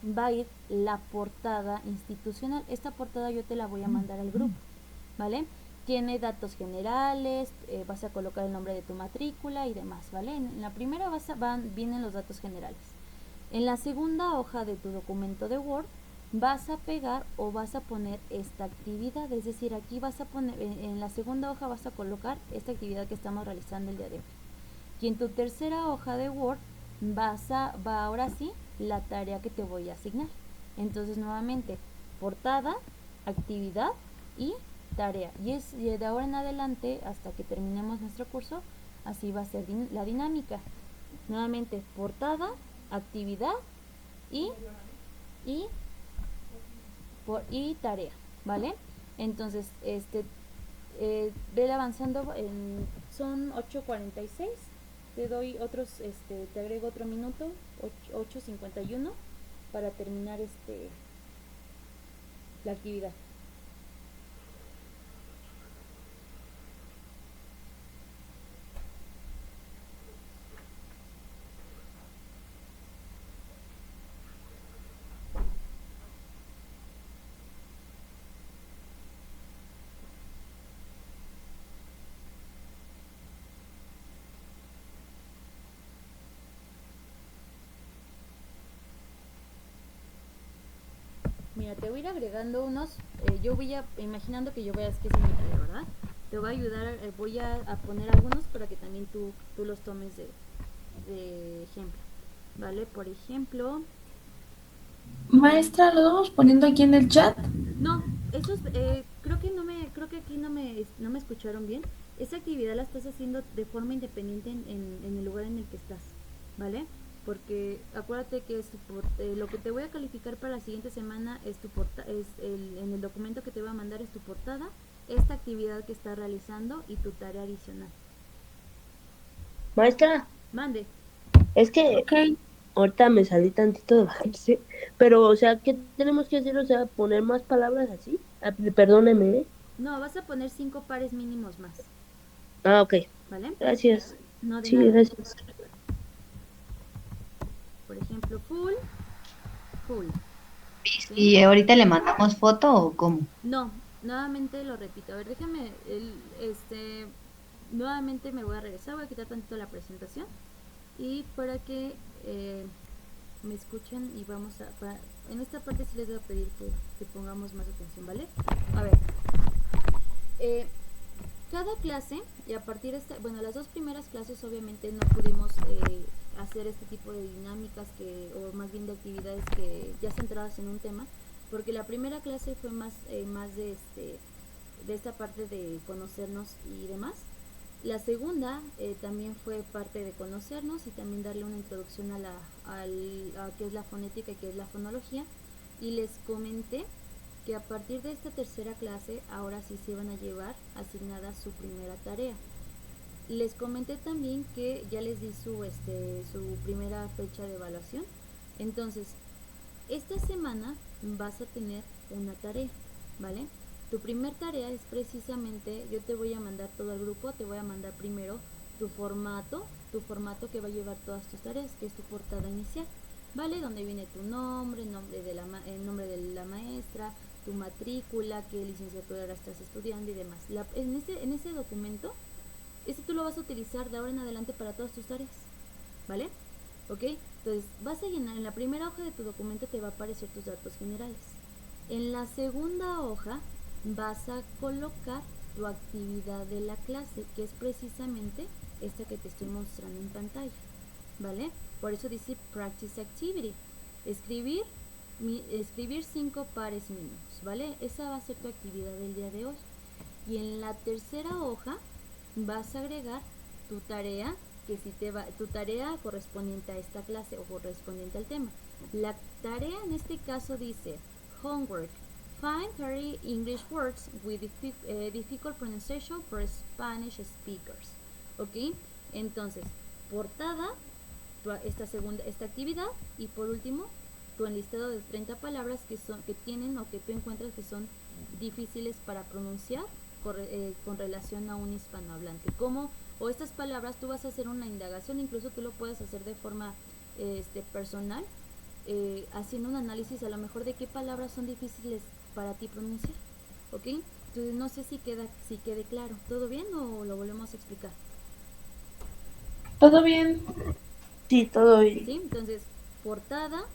va a ir la portada institucional. Esta portada yo te la voy a mandar al grupo, ¿vale? Tiene datos generales, vas a colocar el nombre de tu matrícula y demás, ¿vale? En la primera vienen los datos generales. En la segunda hoja de tu documento de Word vas a pegar o vas a poner esta actividad, es decir, aquí vas a poner, en la segunda hoja vas a colocar esta actividad que estamos realizando el día de hoy. Y en tu tercera hoja de Word va ahora sí la tarea que te voy a asignar. Entonces nuevamente, portada, actividad y tarea. Y de ahora en adelante, hasta que terminemos nuestro curso, así va a ser la dinámica. Nuevamente, portada, actividad y tarea, ¿vale? Entonces, ve avanzando, son 8:46. Te doy te agrego otro minuto, 8:51 para terminar la actividad. Mira, te voy a ir agregando unos, imaginando que yo voy a, que es mi tarea, ¿verdad? Te voy a ayudar, voy a poner algunos para que también tú los tomes de ejemplo, ¿vale? Por ejemplo... Maestra, ¿lo vamos poniendo aquí en el chat? No, creo que aquí no me escucharon bien. Esa actividad la estás haciendo de forma independiente en el lugar en el que estás, ¿vale? Porque acuérdate que lo que te voy a calificar para la siguiente semana es en el documento que te voy a mandar es tu portada, esta actividad que estás realizando y tu tarea adicional. Maestra, Mande. es que Ok. ahorita me salí tantito de bajarse, pero, o sea, ¿qué tenemos que hacer? O sea, poner más palabras así. Ah, perdóneme, ¿eh? No, vas a poner 5 pares mínimos más, Ah, ok. ¿vale? Gracias. No, de Sí, nada. gracias. Por ejemplo, full. ¿Sí? ¿Y ahorita le mandamos foto o cómo? No, nuevamente lo repito. A ver, nuevamente me voy a regresar, voy a quitar tantito la presentación y para que me escuchen y en esta parte sí les voy a pedir que pongamos más atención, ¿vale? A ver, cada clase, y a partir de las 2 primeras clases obviamente no pudimos hacer este tipo de dinámicas o más bien de actividades que ya centradas en un tema, porque la primera clase fue más de esta parte de conocernos y demás. La segunda también fue parte de conocernos y también darle una introducción a qué es la fonética y qué es la fonología. Y les comenté que a partir de esta tercera clase, ahora sí se van a llevar asignada su primera tarea. Les comenté también que ya les di su primera fecha de evaluación. Entonces, esta semana vas a tener una tarea, ¿vale? Tu primer tarea es precisamente, yo te voy a mandar todo el grupo, te voy a mandar primero tu formato que va a llevar todas tus tareas, que es tu portada inicial, ¿vale? Donde viene tu nombre, el nombre de la maestra, tu matrícula, qué licenciatura estás estudiando y demás. En ese documento, tú lo vas a utilizar de ahora en adelante para todas tus tareas, ¿vale? ¿Ok? Entonces vas a llenar, en la primera hoja de tu documento te va a aparecer tus datos generales. En la segunda hoja vas a colocar tu actividad de la clase, que es precisamente esta que te estoy mostrando en pantalla, ¿vale? Por eso dice Practice Activity. Escribir 5 pares mínimos, ¿vale? Esa va a ser tu actividad del día de hoy. Y en la tercera hoja vas a agregar tu tarea, tu tarea correspondiente a esta clase o correspondiente al tema. La tarea en este caso dice Homework. Find 30 English words with difficult pronunciation for Spanish speakers. ¿Ok? Entonces, portada, esta actividad, y por último, tu enlistado de 30 palabras que tienen o que tú encuentras que son difíciles para pronunciar con relación a un hispanohablante. O estas palabras tú vas a hacer una indagación, incluso tú lo puedes hacer de forma personal, haciendo un análisis a lo mejor de qué palabras son difíciles para ti pronunciar, ¿ok? Entonces no sé si quede claro. ¿Todo bien o lo volvemos a explicar? ¿Todo bien? Sí, todo bien. ¿Sí? Entonces, portada,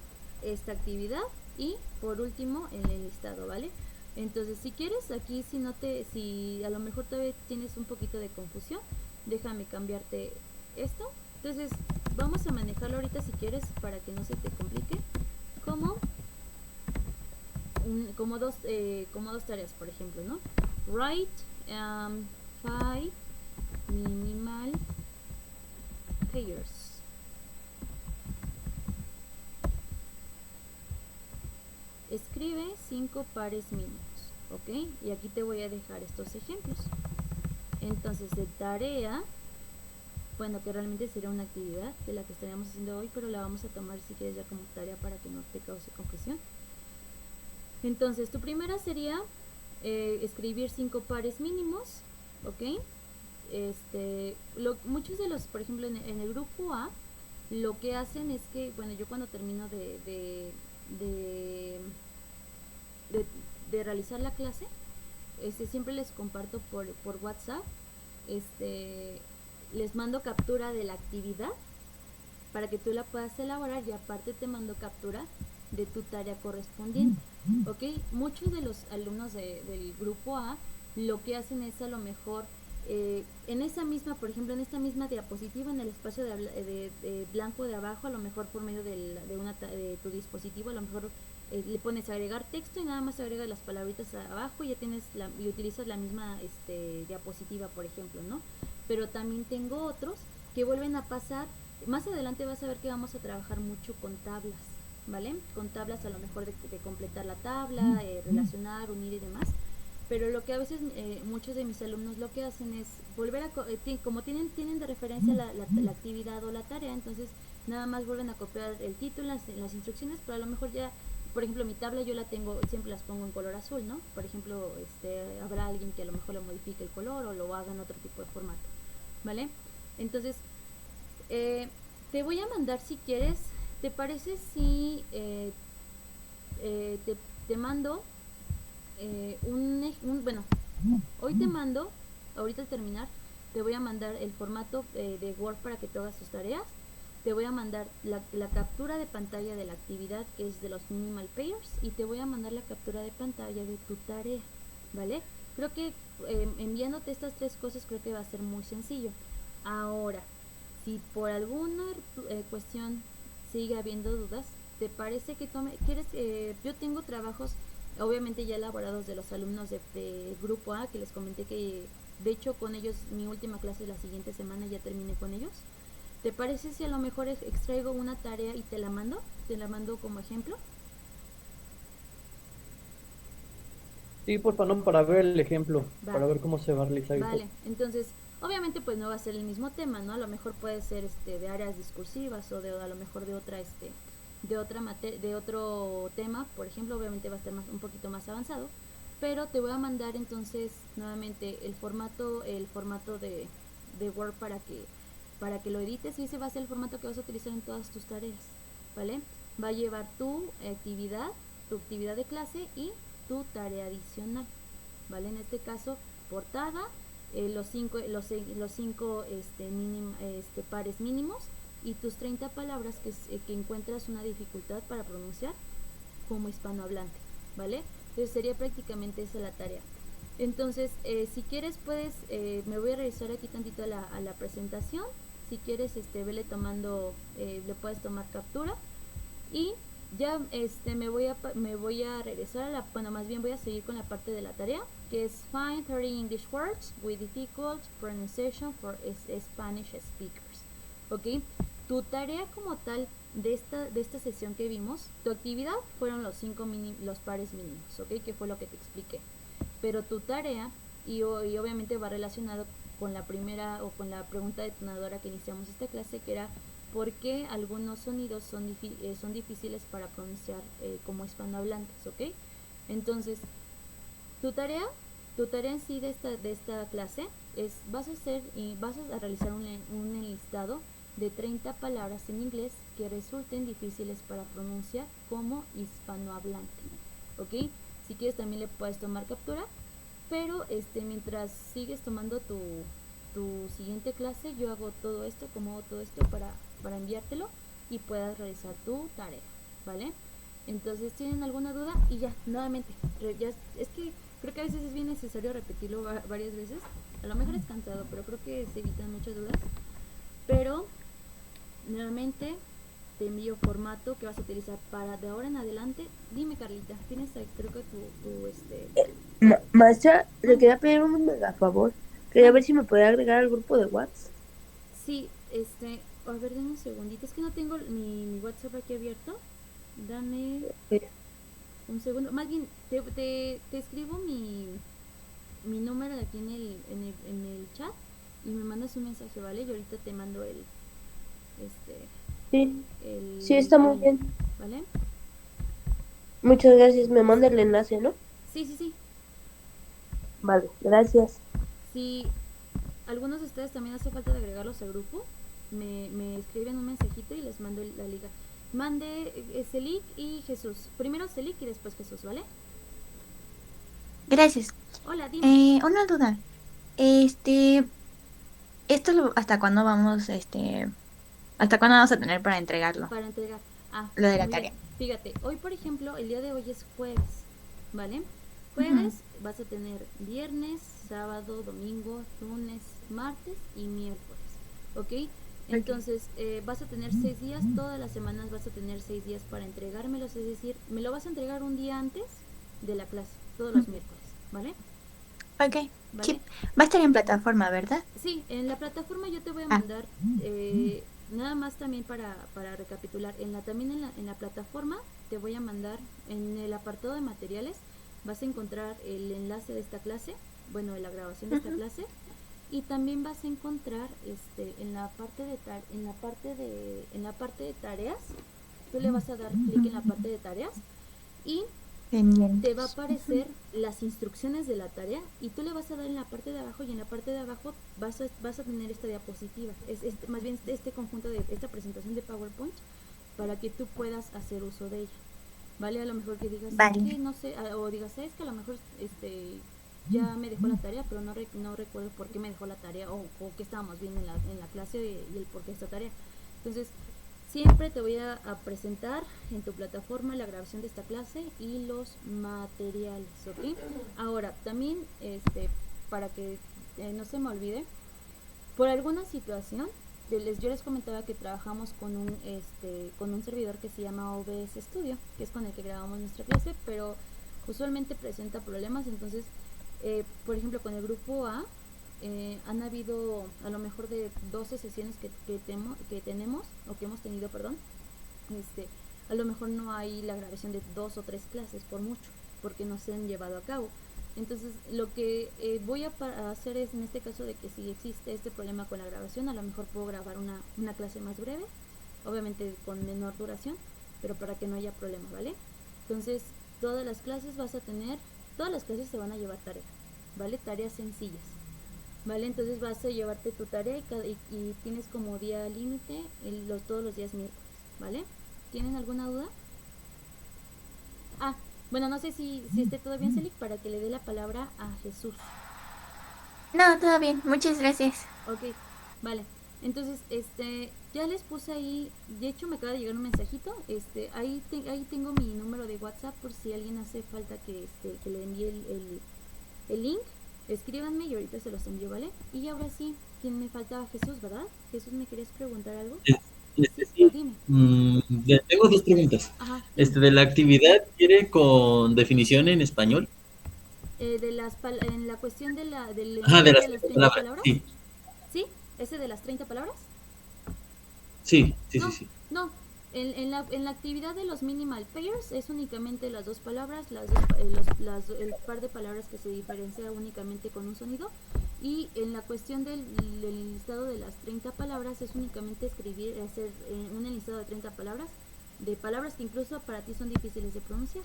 esta actividad y por último el enlistado, ¿vale? Entonces, si quieres, aquí si a lo mejor todavía tienes un poquito de confusión, déjame cambiarte esto. Entonces, vamos a manejarlo ahorita si quieres para que no se te complique, como dos tareas, por ejemplo, ¿no? Write 5 minimal pairs. Escribe 5 pares mínimos, ¿ok? Y aquí te voy a dejar estos ejemplos. Entonces, de tarea, bueno, que realmente sería una actividad de la que estaríamos haciendo hoy, pero la vamos a tomar si quieres ya como tarea para que no te cause confusión. Entonces, tu primera sería escribir 5 pares mínimos, ¿ok? Muchos de los, por ejemplo, en el grupo A, lo que hacen es que, bueno, yo cuando termino de realizar la clase, siempre les comparto por WhatsApp, les mando captura de la actividad para que tú la puedas elaborar y aparte te mando captura de tu tarea correspondiente, ¿ok? Muchos de los alumnos del grupo A lo que hacen es a lo mejor en esa misma, por ejemplo, en esta misma diapositiva, en el espacio de blanco de abajo, a lo mejor por medio de tu dispositivo, a lo mejor le pones agregar texto y nada más agregas las palabritas abajo y ya y utilizas la misma diapositiva, por ejemplo, ¿no? Pero también tengo otros que vuelven a pasar. Más adelante vas a ver que vamos a trabajar mucho con tablas, ¿vale? Con tablas a lo mejor de completar la tabla, relacionar, unir y demás. Pero lo que a veces muchos de mis alumnos lo que hacen es volver a, como tienen de referencia la actividad o la tarea, entonces nada más vuelven a copiar el título, las instrucciones, pero a lo mejor ya, por ejemplo, mi tabla yo la tengo, siempre las pongo en color azul, ¿no? Por ejemplo, habrá alguien que a lo mejor le modifique el color o lo haga en otro tipo de formato, ¿vale? Entonces, te voy a mandar si quieres, ¿te parece si te mando bueno, hoy te mando, ahorita al terminar, te voy a mandar el formato de Word para que te hagas tus tareas. Te voy a mandar la captura de pantalla de la actividad, que es de los minimal pairs, y te voy a mandar la captura de pantalla de tu tarea, ¿vale? Creo que enviándote estas 3 cosas creo que va a ser muy sencillo. Ahora, si por alguna cuestión sigue habiendo dudas, ¿te parece que yo tengo trabajos obviamente ya elaborados de los alumnos de grupo A, que les comenté que de hecho con ellos mi última clase la siguiente semana ya terminé con ellos. ¿Te parece si a lo mejor extraigo una tarea y te la mando? Te la mando como ejemplo. Sí, porfa, no, para ver el ejemplo, Va. para ver cómo se va a realizar y todo. Vale, entonces, obviamente pues no va a ser el mismo tema, ¿no? A lo mejor puede ser de áreas discursivas o de a lo mejor de otra de otro tema, por ejemplo, obviamente va a estar un poquito más avanzado, pero te voy a mandar entonces nuevamente el formato de Word para que lo edites, y ese va a ser el formato que vas a utilizar en todas tus tareas, ¿vale? Va a llevar tu actividad de clase y tu tarea adicional, ¿vale? En este caso, portada, los cinco pares mínimos y tus 30 palabras que encuentras una dificultad para pronunciar como hispanohablante, ¿vale? Entonces sería prácticamente esa la tarea. Entonces, si quieres puedes, me voy a revisar aquí tantito a la presentación. Si quieres, vele tomando, le puedes tomar captura y ya me voy a regresar bueno, más bien voy a seguir con la parte de la tarea, que es Find 30 English words with difficult pronunciation for Spanish speakers. ¿Ok? Tu tarea como tal de esta sesión que vimos, tu actividad fueron los pares mínimos, ¿ok? Que fue lo que te expliqué. Pero tu tarea, y obviamente va relacionado con la primera o con la pregunta detonadora que iniciamos esta clase, que era ¿por qué algunos sonidos son difíciles para pronunciar como hispanohablantes? ¿Ok? Entonces, tu tarea en sí de esta clase es, vas a realizar un enlistado de 30 palabras en inglés que resulten difíciles para pronunciar como hispanohablante, ¿ok? Si quieres también le puedes tomar captura, pero mientras sigues tomando tu siguiente clase, yo hago todo esto, para enviártelo y puedas realizar tu tarea, ¿vale? Entonces, ¿tienen alguna duda? Y ya, nuevamente, es que creo que a veces es bien necesario repetirlo varias veces. A lo mejor es cansado, pero creo que se evitan muchas dudas. Pero, nuevamente, te envío formato que vas a utilizar para de ahora en adelante. Dime, Carlita, tienes ahí, creo que Maestra, le quería pedir un mega favor. Quería ver si me podía agregar al grupo de WhatsApp. Sí, a ver, dame un segundito. Es que no tengo mi WhatsApp aquí abierto. Dame un segundo. Más bien, te escribo mi número aquí en el chat y me mandas un mensaje, ¿vale? Y ahorita te mando Sí, sí, está muy link, bien. ¿vale? Muchas gracias. Me manda el enlace, ¿no? Sí. Vale, gracias. Si algunos de ustedes también hace falta de agregarlos al grupo, me escriben un mensajito y les mando la liga. Mande Celik y Jesús. Primero Celik y después Jesús, ¿vale? Gracias. Hola, dime. Una duda. ¿Hasta cuándo hasta cuándo vamos a tener para entregarlo? Para entregar. Lo de la Muy tarea. bien. Fíjate, hoy por ejemplo, el día de hoy es jueves, ¿vale? Jueves vas a tener viernes, sábado, domingo, lunes, martes y miércoles, ¿ok? Entonces vas a tener 6 días, todas las semanas vas a tener 6 días para entregármelos, es decir, me lo vas a entregar un día antes de la clase, todos los miércoles, ¿vale? Ok. ¿Vale? Sí. Va a estar en plataforma, ¿verdad? Sí, en la plataforma yo te voy a mandar, nada más también para recapitular, también en la plataforma te voy a mandar en el apartado de materiales, vas a encontrar el enlace de esta clase, bueno, de la grabación de esta clase, y también vas a encontrar en la parte de tareas, tú le vas a dar clic en la parte de tareas y te va a aparecer las instrucciones de la tarea y tú le vas a dar en la parte de abajo, y en la parte de abajo vas a tener esta diapositiva, más bien este conjunto de esta presentación de PowerPoint para que tú puedas hacer uso de ella, ¿vale? A lo mejor que digas, Vale. que no sé, o digas, es que a lo mejor ya me dejó la tarea, pero no recuerdo por qué me dejó la tarea o qué estábamos viendo en la clase y el por qué esta tarea. Entonces, siempre te voy a presentar en tu plataforma la grabación de esta clase y los materiales, ¿ok? Ahora, también, para que no se me olvide, por alguna situación, yo les comentaba que trabajamos con un servidor que se llama OBS Studio, que es con el que grabamos nuestra clase, pero usualmente presenta problemas. Entonces, por ejemplo, con el grupo A, han habido a lo mejor de 12 sesiones que tenemos, o que hemos tenido, perdón, a lo mejor no hay la grabación de 2 o 3 clases por mucho, porque no se han llevado a cabo. Entonces, lo que voy a hacer es, en este caso de que si existe este problema con la grabación, a lo mejor puedo grabar una clase más breve, obviamente con menor duración, pero para que no haya problema, ¿vale? Entonces, todas las clases se van a llevar tarea, ¿vale? Tareas sencillas, ¿vale? Entonces vas a llevarte tu tarea y tienes como día límite todos los días miércoles, ¿vale? ¿Tienen alguna duda? Ah, bueno, no sé si esté todo bien, Celic, para que le dé la palabra a Jesús. No, todo bien, muchas gracias. Ok, vale. Entonces, ya les puse ahí, de hecho me acaba de llegar un mensajito, ahí tengo mi número de WhatsApp por si alguien hace falta que le envíe el link, escríbanme y ahorita se los envío, ¿vale? Y ahora sí, ¿quién me faltaba? Jesús, ¿verdad? Jesús, ¿me querías preguntar algo? Sí. Dime. Tengo dos preguntas. Ajá, dime. De la actividad, ¿quiere con definición en español? En la cuestión del Ajá, de enunciado las de las 30 palabras. palabras, Sí, ¿sí? ¿Ese de las 30 palabras? sí. No, no. En la actividad de los minimal pairs es únicamente las dos palabras, el par de palabras que se diferencia únicamente con un sonido. Y en la cuestión del listado de las 30 palabras es únicamente hacer un listado de 30 palabras, de palabras que incluso para ti son difíciles de pronunciar,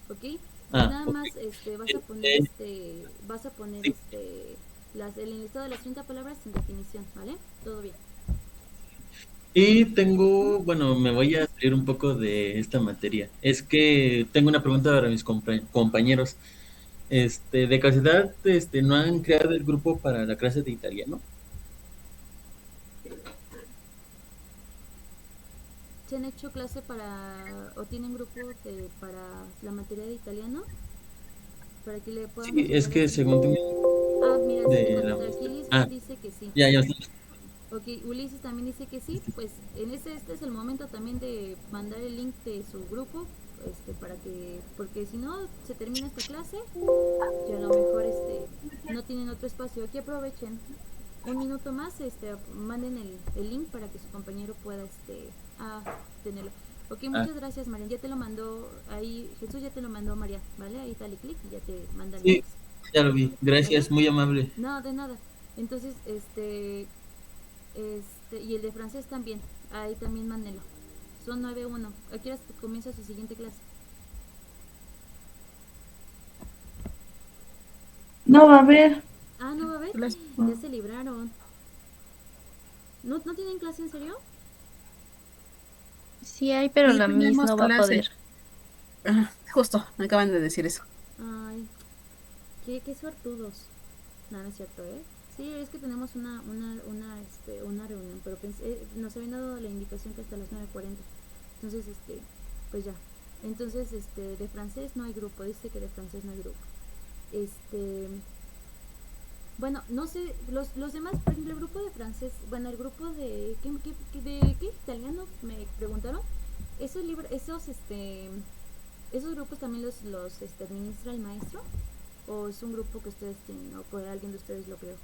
¿ok? Nada ok. más vas a poner Sí. el listado de las 30 palabras sin definición, ¿vale? Todo bien. Y bueno, me voy a salir un poco de esta materia. Es que tengo una pregunta para mis compañeros. De casualidad, ¿no han creado el grupo para la clase de italiano? ¿Se han hecho clase o tienen grupo para la materia de italiano? Para que le Sí, podamos es ayudar que así. según tengo Ah, mira, sí me de la contesta. Aquí maestra. Elizabeth dice que sí. Ya. Ok, Ulises también dice que sí. Pues este es el momento también de mandar el link de su grupo, porque si no se termina esta clase y a lo mejor no tienen otro espacio. Aquí aprovechen un minuto más, manden el link para que su compañero pueda tenerlo. Ok, Ah, muchas gracias, Marian. Ya te lo mandó ahí, Jesús ya te lo mandó María, ¿vale? Ahí dale clic y ya te manda el link, sí, ya lo vi. ¿vale? Gracias, muy amable. No, de nada. Entonces, y el de francés también, ahí también mándenlo. Son 9:1. ¿A qué hora comienza su siguiente clase? No va a haber. Ah, no va a haber. Las- Ya se libraron. ¿No tienen clase en serio? Sí hay, pero Sí, la Miss tenemos no va a clase. poder. Justo, me acaban de decir eso. Ay, qué suertudos. No, no es cierto, ¿eh? Sí, es que tenemos una reunión, pero nos habían dado la indicación que hasta las 9:40. Entonces, pues ya. Entonces, de francés no hay grupo, dice que de francés no hay grupo. Bueno, no sé, los demás, por ejemplo, el grupo de francés, bueno, el grupo de, ¿qué italiano? Me preguntaron. Esos grupos también los administra el maestro, o es un grupo que ustedes tienen, o por alguien de ustedes lo creó.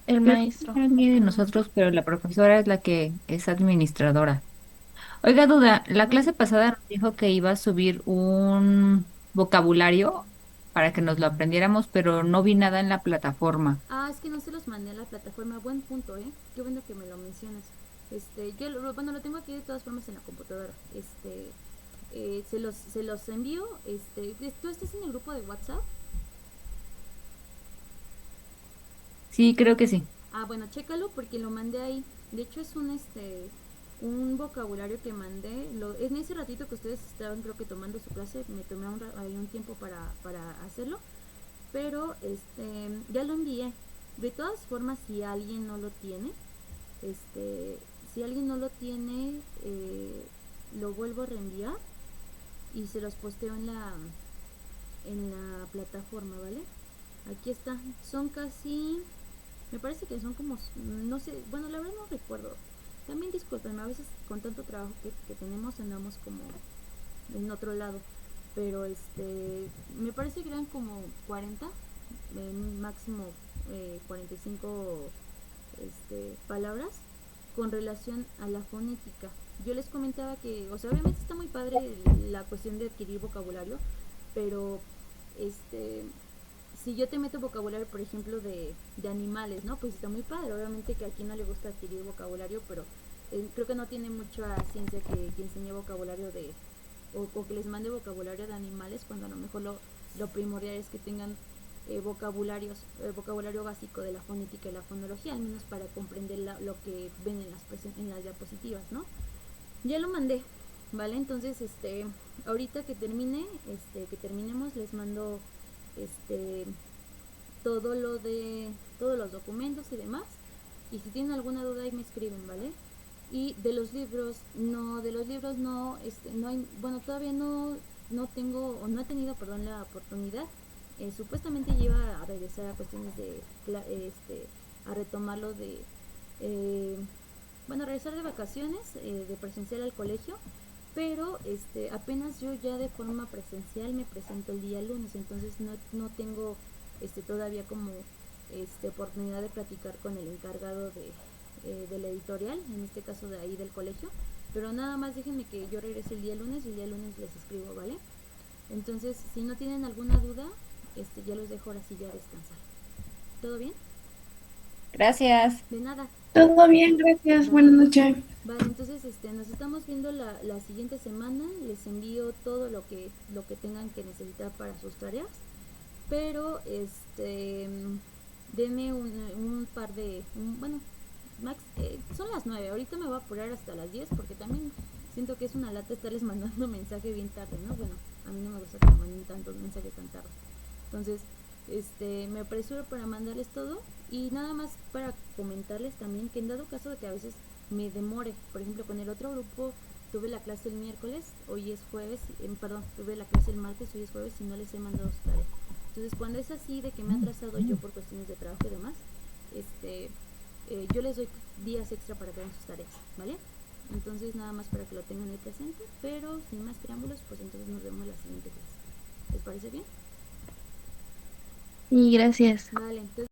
El Creo que maestro. es alguien de nosotros, pero la profesora es la que es administradora. Oiga, duda, la Bueno, clase pasada nos dijo que iba a subir un vocabulario para que nos lo aprendiéramos, pero no vi nada en la plataforma. es que no se los mandé a la plataforma. Buen punto, ¿eh? Qué bueno que me lo mencionas. Yo lo tengo aquí de todas formas en la computadora. Se los envío. ¿Tú estás en el grupo de WhatsApp? Sí, creo que sí. Bueno, chécalo porque lo mandé ahí. De hecho es un vocabulario que mandé. En ese ratito que ustedes estaban, creo que tomando su clase, me tomé ahí un tiempo para hacerlo. Pero ya lo envié. De todas formas, si alguien no lo tiene, si alguien no lo tiene, lo vuelvo a reenviar y se los posteo en la plataforma, ¿vale? Aquí está. Son casi, me parece que son como, no sé, bueno, la verdad no recuerdo. También discúlpenme, a veces con tanto trabajo que tenemos andamos como en otro lado. Pero me parece que eran como 40 máximo 45 palabras con relación a la fonética. Yo les comentaba que, o sea, obviamente está muy padre la cuestión de adquirir vocabulario, pero si yo te meto vocabulario, por ejemplo, de animales, ¿no? Pues está muy padre. Obviamente que a quien no le gusta adquirir vocabulario, pero creo que no tiene mucha ciencia que enseñe vocabulario o que les mande vocabulario de animales, cuando a lo mejor lo primordial es que tengan vocabulario básico de la fonética y la fonología, al menos para comprender lo que ven en las diapositivas, ¿no? Ya lo mandé, ¿vale? Entonces, ahorita que terminemos, les mando todos los documentos y demás, y si tienen alguna duda ahí me escriben, ¿vale? Y de los libros no hay, bueno, todavía no tengo, o no he tenido, perdón, la oportunidad. Supuestamente yo iba a regresar a cuestiones a retomarlo regresar de vacaciones, de presencial al colegio, pero apenas yo ya de forma presencial me presento el día lunes, entonces no tengo todavía como oportunidad de platicar con el encargado de la editorial, en este caso de ahí del colegio, pero nada más déjenme que yo regrese el día lunes y el día lunes les escribo, ¿vale? Entonces, si no tienen alguna duda, ya los dejo ahora sí ya a descansar. ¿Todo bien? Gracias. De nada. Todo bien, gracias. Buenas noches. Vale, entonces nos estamos viendo la siguiente semana. Les envío todo lo que tengan que necesitar para sus tareas. Pero denme un par de max, son las 9. Ahorita me voy a apurar hasta las 10 porque también siento que es una lata estarles mandando mensaje bien tarde, ¿no? Bueno, a mí no me gusta que me manden tantos mensajes tan tarde. Entonces, me apresuro para mandarles todo, y nada más para comentarles también que en dado caso de que a veces me demore, por ejemplo con el otro grupo tuve la clase el miércoles, hoy es jueves, tuve la clase el martes, hoy es jueves y no les he mandado su tarea. Entonces cuando es así de que me he atrasado yo por cuestiones de trabajo y demás, yo les doy días extra para que hagan sus tareas, ¿vale? Entonces nada más para que lo tengan ahí presente, pero sin más preámbulos, pues entonces nos vemos en la siguiente clase. ¿Les parece bien? Y gracias. Vale, entonces